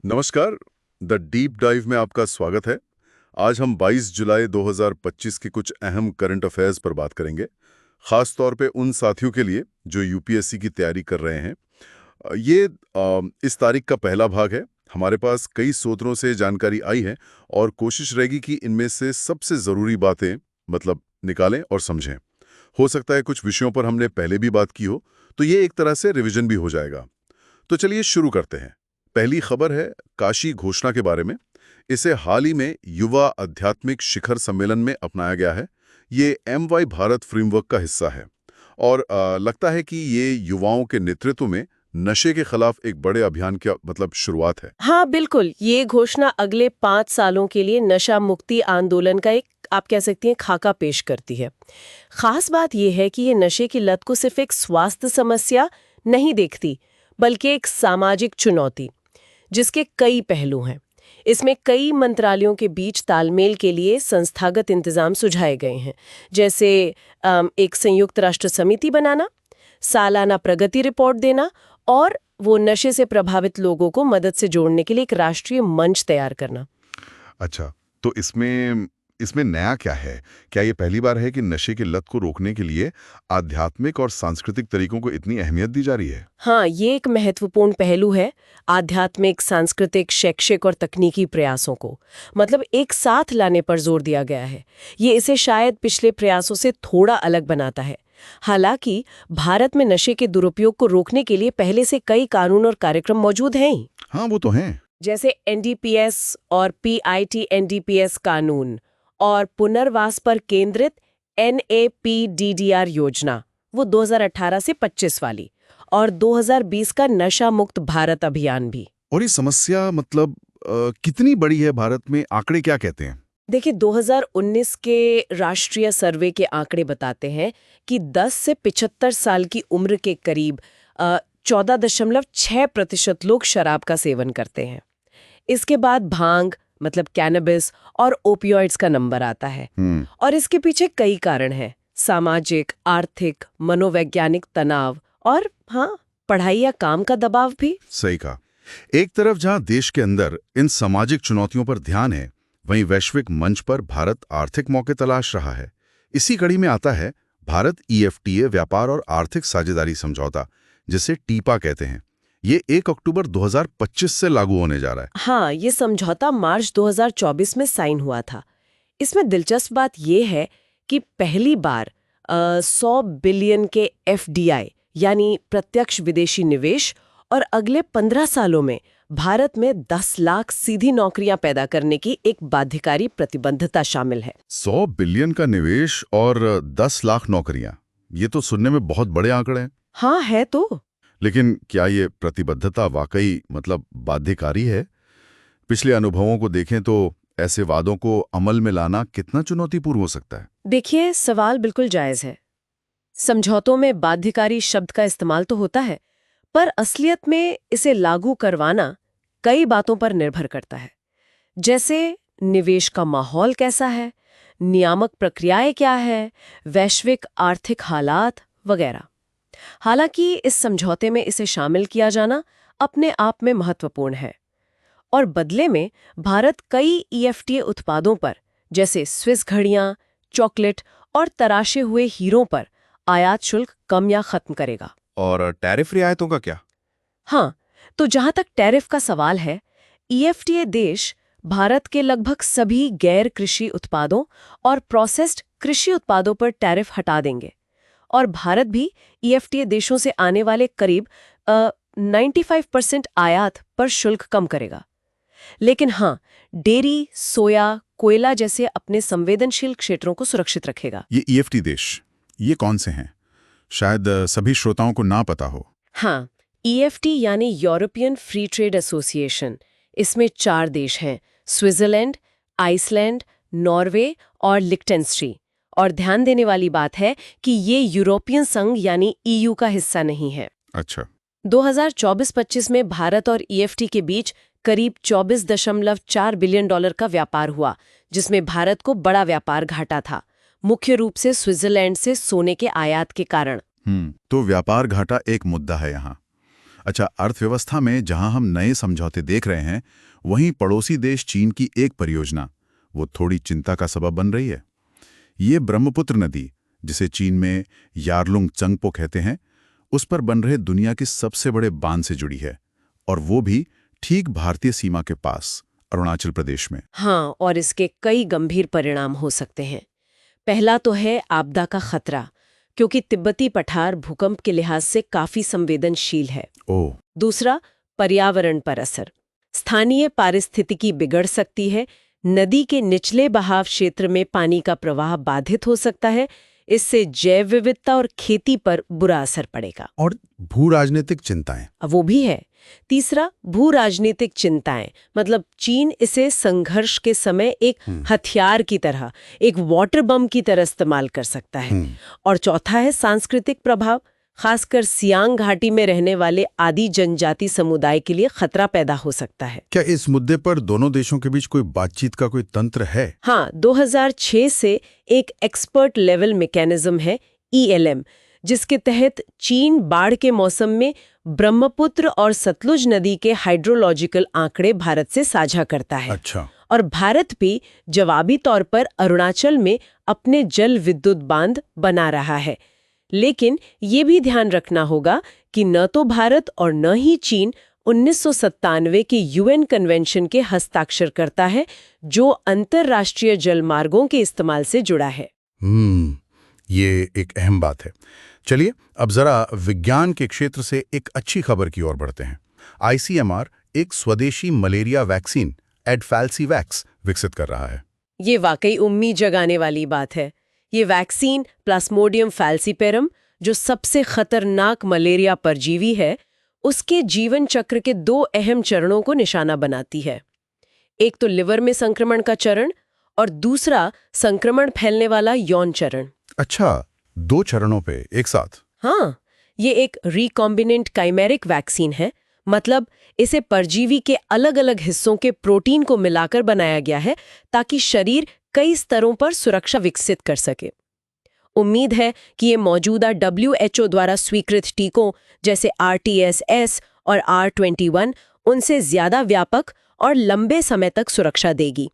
नमस्कार। The deep dive में आपका स्वागत है। आज हम 22 जुलाई 2025 के कुछ अहम करंट अफेयर्स पर बात करेंगे, खास तौर पे उन साथियों के लिए जो यूपीएससी की तैयारी कर रहे हैं। इस तारीख का पहला भाग है। हमारे पास कई स्रोतों से जानकारी आई है और कोशिश रहेगी कि इनमें से सबसे ज़रूरी बातें निकालें और समझें। हो सकता है कुछ विषयों पर हमने पहले भी बात की हो, तो ये एक तरह से रिवीजन भी हो जाएगा। तो चलिए शुरू करते हैं। पहली खबर है काशी घोषणा के बारे में। इसे हाल ही में युवा आध्यात्मिक शिखर सम्मेलन में अपनाया गया है। ये MY भारत फ्रेमवर्क का हिस्सा है और लगता है कि ये युवाओं के नेतृत्व में नशे के खिलाफ एक बड़े अभियान की शुरुआत है। हाँ बिल्कुल, ये घोषणा अगले 5 सालों के लिए नशा मुक्ति आंदोलन का एक आप कह सकती हैं खाका पेश करती है। खास बात यह है कि ये नशे की लत को सिर्फ एक स्वास्थ्य समस्या नहीं देखती, बल्कि एक सामाजिक चुनौती जिसके कई पहलू हैं। इसमें कई मंत्रालयों के बीच तालमेल के लिए संस्थागत इंतजाम सुझाए गए हैं, जैसे एक संयुक्त राष्ट्र समिति बनाना, सालाना प्रगति रिपोर्ट देना और वो नशे से प्रभावित लोगों को मदद से जोड़ने के लिए एक राष्ट्रीय मंच तैयार करना। अच्छा, तो इसमें इसमें नया क्या है? क्या ये पहली बार है कि नशे की लत को रोकने के लिए आध्यात्मिक और सांस्कृतिक तरीकों को इतनी अहमियत दी जा रही है? हाँ, ये एक महत्वपूर्ण पहलू है। आध्यात्मिक, सांस्कृतिक, शैक्षिक और तकनीकी प्रयासों को एक साथ लाने पर जोर दिया गया है। ये इसे शायद पिछले प्रयासों से थोड़ा अलग बनाता है। हालांकि भारत में नशे के दुरुपयोग को रोकने के लिए पहले से कई कानून और कार्यक्रम मौजूद हैं ही। हाँ, वो तो हैं। जैसे NDPS और PIT-NDPS कानून और पुनर्वास पर केंद्रित NAPDDR योजना, वो 2018 से 25 वाली, और 2020 का नशा मुक्त भारत अभियान भी। और ये समस्या कितनी बड़ी है भारत में? आंकड़े क्या कहते हैं? देखिए, 2019 के राष्ट्रीय सर्वे के आंकड़े बताते हैं कि 10 से 75 साल की उम्र के करीब 14.6% लोग शराब का सेवन करते हैं। इसके बाद भांग कैनबिस और ओपियोइड्स का नंबर आता है। और इसके पीछे कई कारण हैं: सामाजिक, आर्थिक, मनोवैज्ञानिक तनाव और हाँ, पढ़ाई या काम का दबाव भी। सही कहा। एक तरफ जहां देश के अंदर इन सामाजिक चुनौतियों पर ध्यान है, वहीं वैश्विक मंच पर भारत आर्थिक मौके तलाश रहा है। इसी कड़ी में आता है भारत EFTA व्यापार और आर्थिक साझेदारी समझौता, जिसे टीपा कहते हैं। ये 1 अक्टूबर 2025 से लागू होने जा रहा है। हाँ, ये समझौता मार्च 2024 में साइन हुआ था। इसमें दिलचस्प बात यह है कि पहली बार 100 बिलियन के FDI यानी प्रत्यक्ष विदेशी निवेश और अगले 15 सालों में भारत में 10 लाख सीधी नौकरियां पैदा करने की एक बाध्यकारी प्रतिबद्धता शामिल है। 100 बिलियन का निवेश और 10 लाख नौकरियां, ये तो सुनने में बहुत बड़े आंकड़े हैं। हाँ, है तो। लेकिन क्या ये प्रतिबद्धता वाकई बाध्यकारी है? पिछले अनुभवों को देखें तो ऐसे वादों को अमल में लाना कितना चुनौतीपूर्ण हो सकता है? देखिए, सवाल बिल्कुल जायज है। समझौतों में बाध्यकारी शब्द का इस्तेमाल तो होता है, पर असलियत में इसे लागू करवाना कई बातों पर निर्भर करता है। जैसे निवेश का माहौल कैसा है, नियामक प्रक्रियाएं क्या है, वैश्विक आर्थिक हालात वगैरह। हालांकि इस समझौते में इसे शामिल किया जाना अपने आप में महत्वपूर्ण है और बदले में भारत कई EFTA उत्पादों पर, जैसे स्विस घड़ियां, चॉकलेट और तराशे हुए हीरों पर आयात शुल्क कम या खत्म करेगा। और टैरिफ रियायतों का क्या? हाँ, तो जहां तक टैरिफ का सवाल है, EFTA देश भारत के लगभग सभी गैर कृषि उत्पादों और प्रोसेस्ड कृषि उत्पादों पर टैरिफ हटा देंगे और भारत भी EFTA देशों से आने वाले करीब 95% आयात पर शुल्क कम करेगा। लेकिन हाँ, डेयरी, सोया, कोयला जैसे अपने संवेदनशील क्षेत्रों को सुरक्षित रखेगा। ये EFTA देश, ये कौन से हैं? शायद सभी श्रोताओं को ना पता हो। हाँ, EFTA यानी यूरोपियन फ्री ट्रेड एसोसिएशन। इसमें 4 देश हैं: स्विट्जरलैंड, आइसलैंड, नॉर्वे और लिक्टेनस्टीन। और ध्यान देने वाली बात है कि ये यूरोपियन संघ यानी EU का हिस्सा नहीं है। अच्छा। 2024-25 में भारत और EFTA के बीच करीब $24.4 बिलियन का व्यापार हुआ, जिसमें भारत को बड़ा व्यापार घाटा था, मुख्य रूप से स्विट्जरलैंड से सोने के आयात के कारण। तो व्यापार घाटा एक मुद्दा है यहाँ। अच्छा, अर्थव्यवस्था में जहां हम नए समझौते देख रहे हैं, वहीं पड़ोसी देश चीन की एक परियोजना वो थोड़ी चिंता का सबब बन रही है। ये ब्रह्मपुत्र नदी, जिसे चीन में यारलुंग चंगपो कहते हैं, उस पर बन रहे दुनिया के सबसे बड़े बांध से जुड़ी है, और वो भी ठीक भारतीय सीमा के पास, अरुणाचल प्रदेश में। हाँ, और इसके कई गंभीर परिणाम हो सकते हैं। पहला तो है आपदा का खतरा, क्योंकि तिब्बती पठार भूकंप के लिहाज से काफी संवेदनशील है। ओह, दूसरा, पर्यावरण पर असर। स्थानीय पारिस्थितिकी बिगड़ सकती है, नदी के निचले बहाव क्षेत्र में पानी का प्रवाह बाधित हो सकता है, इससे जैव विविधता और खेती पर बुरा असर पड़ेगा। और भू राजनीतिक चिंताएं। अब वो भी है। तीसरा, भू राजनीतिक चिंताएं, मतलब चीन इसे संघर्ष के समय एक हथियार की तरह, एक वाटर बम की तरह इस्तेमाल कर सकता है। और चौथा है सांस्कृतिक प्रभाव, खासकर सियांग घाटी में रहने वाले आदि जनजाति समुदाय के लिए खतरा पैदा हो सकता है। क्या इस मुद्दे पर दोनों देशों के बीच कोई बातचीत का कोई तंत्र है? हाँ, 2006 से एक एक्सपर्ट लेवल मैकेनिज्म है, ELM, जिसके तहत चीन बाढ़ के मौसम में ब्रह्मपुत्र और सतलुज नदी के हाइड्रोलॉजिकल आंकड़े भारत से साझा करता है। अच्छा। और भारत भी जवाबी तौर पर अरुणाचल में अपने जल विद्युत बांध बना रहा है। लेकिन ये भी ध्यान रखना होगा कि न तो भारत और न ही चीन 1997 के UN कन्वेंशन के हस्ताक्षर करता है, जो अंतर्राष्ट्रीय जलमार्गों के इस्तेमाल से जुड़ा है। ये एक अहम बात है। चलिए अब जरा विज्ञान के क्षेत्र से एक अच्छी खबर की ओर बढ़ते हैं। ICMR एक स्वदेशी मलेरिया वैक्सीन एडफैल्सीवैक्स विकसित कर रहा है। ये वाकई उम्मीद जगाने वाली बात है। ये वैक्सीन प्लाज्मोडियम फैल्सीपेरम, जो सबसे खतरनाक मलेरिया परजीवी है, उसके जीवन चक्र के 2 अहम चरणों को निशाना बनाती है। एक तो लिवर में संक्रमण का चरण और दूसरा संक्रमण फैलने वाला यौन चरण। अच्छा, 2 चरणों पे एक साथ? हाँ, ये एक रिकॉम्बिनेंट काइमेरिक वैक्सीन है, मतलब इसे परजीवी के अलग-अलग हिस्सों के प्रोटीन को मिलाकर बनाया गया है ताकि शरीर कई स्तरों पर सुरक्षा विकसित कर सके। उम्मीद है कि ये मौजूदा WHO द्वारा स्वीकृत टीकों जैसे RTS-S और R21 उनसे ज्यादा व्यापक और लंबे समय तक सुरक्षा देगी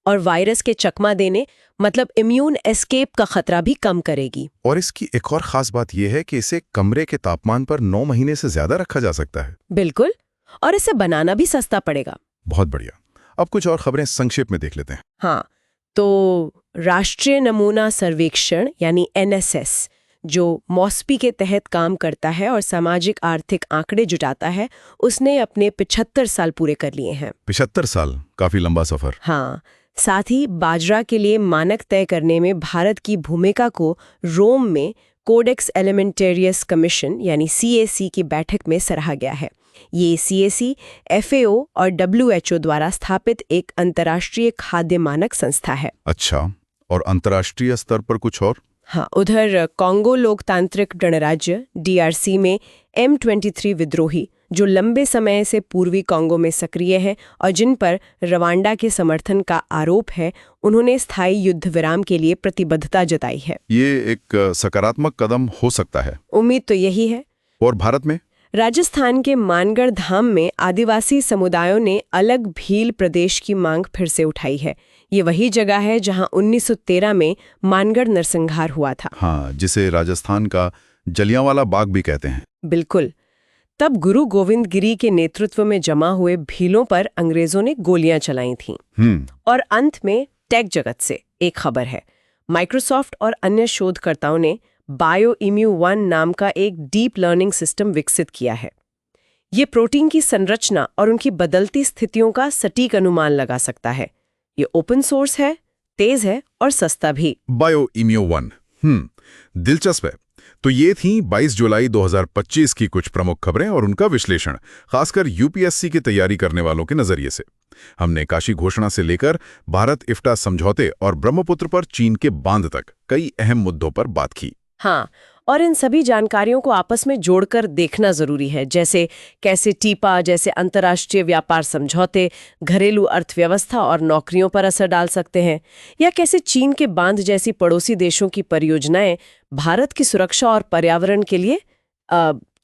और वायरस के चकमा देने, मतलब इम्यून एस्केप का खतरा भी कम करेगी। और इसकी एक और खास बात यह है कि इसे कमरे के तापमान पर 9 महीने से ज्यादा रखा जा सकता है। बिल्कुल, और इसे बनाना भी सस्ता पड़ेगा। बहुत बढ़िया। अब कुछ और खबरें संक्षेप में देख लेते हैं। हाँ, तो राष्ट्रीय नमूना सर्वेक्षण यानी NSS, जो मॉस्पी के तहत काम करता है और सामाजिक आर्थिक आंकड़े जुटाता है, उसने अपने 75 साल पूरे कर लिए हैं। 75 साल, काफी लंबा सफर। हाँ, साथ ही बाजरा के लिए मानक तय करने में भारत की भूमिका को रोम में कोडेक्स एलिमेंटेरियस कमीशन यानी CAC की बैठक में सराहा गया है। ये CAC FAO और WHO द्वारा स्थापित एक अंतर्राष्ट्रीय खाद्य मानक संस्था है। अच्छा, और अंतर्राष्ट्रीय स्तर पर कुछ और? हाँ, उधर कॉन्गो लोकतांत्रिक गणराज्य DRC में M23 विद्रोही, जो लंबे समय से पूर्वी कॉन्गो में सक्रिय है और जिन पर रवांडा के समर्थन का आरोप है, उन्होंने स्थायी युद्ध विराम के लिए प्रतिबद्धता जताई है। ये एक सकारात्मक कदम हो सकता है। उम्मीद तो यही है। और भारत में? राजस्थान के मानगढ़ धाम में आदिवासी समुदायों ने अलग भील प्रदेश की मांग फिर से उठाई है। ये वही जगह है जहां 1913 में मानगढ़ नरसंहार हुआ था। हाँ, जिसे राजस्थान का जलियांवाला बाग भी कहते हैं। बिल्कुल। तब गुरु गोविंद गिरी के नेतृत्व में जमा हुए भीलों पर अंग्रेजों ने गोलियां चलाई थीं। और अंत में टेक जगत से एक खबर है। माइक्रोसॉफ्ट और अन्य शोधकर्ताओं ने BioEmu-1 नाम का एक डीप लर्निंग सिस्टम विकसित किया है। ये प्रोटीन की संरचना और उनकी बदलती स्थितियों का सटीक अनुमान लगा सकता है। ये ओपन सोर्स है, तेज है और सस्ता भी। BioEmu-1, दिलचस्प है। तो ये थी 22 जुलाई 2025 की कुछ प्रमुख खबरें और उनका विश्लेषण, खासकर UPSC की तैयारी करने वालों के नजरिए से। हमने काशी घोषणा से लेकर भारत इफ्टा समझौते और ब्रह्मपुत्र पर चीन के बांध तक कई अहम मुद्दों पर बात की। हाँ, और इन सभी जानकारियों को आपस में जोड़कर देखना जरूरी है, जैसे कैसे टीपा जैसे अंतर्राष्ट्रीय व्यापार समझौते घरेलू अर्थव्यवस्था और नौकरियों पर असर डाल सकते हैं, या कैसे चीन के बांध जैसी पड़ोसी देशों की परियोजनाएं भारत की सुरक्षा और पर्यावरण के लिए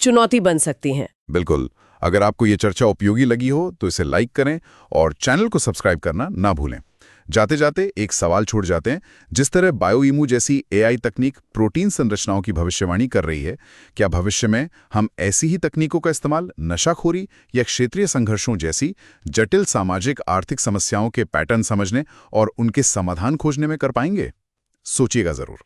चुनौती बन सकती हैं। बिल्कुल। अगर आपको ये चर्चा उपयोगी लगी हो तो इसे लाइक करें और चैनल को सब्सक्राइब करना ना भूलें। जाते जाते एक सवाल छोड़ जाते हैं। जिस तरह बायोइमू जैसी एआई तकनीक प्रोटीन संरचनाओं की भविष्यवाणी कर रही है, क्या भविष्य में हम ऐसी ही तकनीकों का इस्तेमाल नशाखोरी या क्षेत्रीय संघर्षों जैसी जटिल सामाजिक आर्थिक समस्याओं के पैटर्न समझने और उनके समाधान खोजने में कर पाएंगे? सोचिएगा जरूर।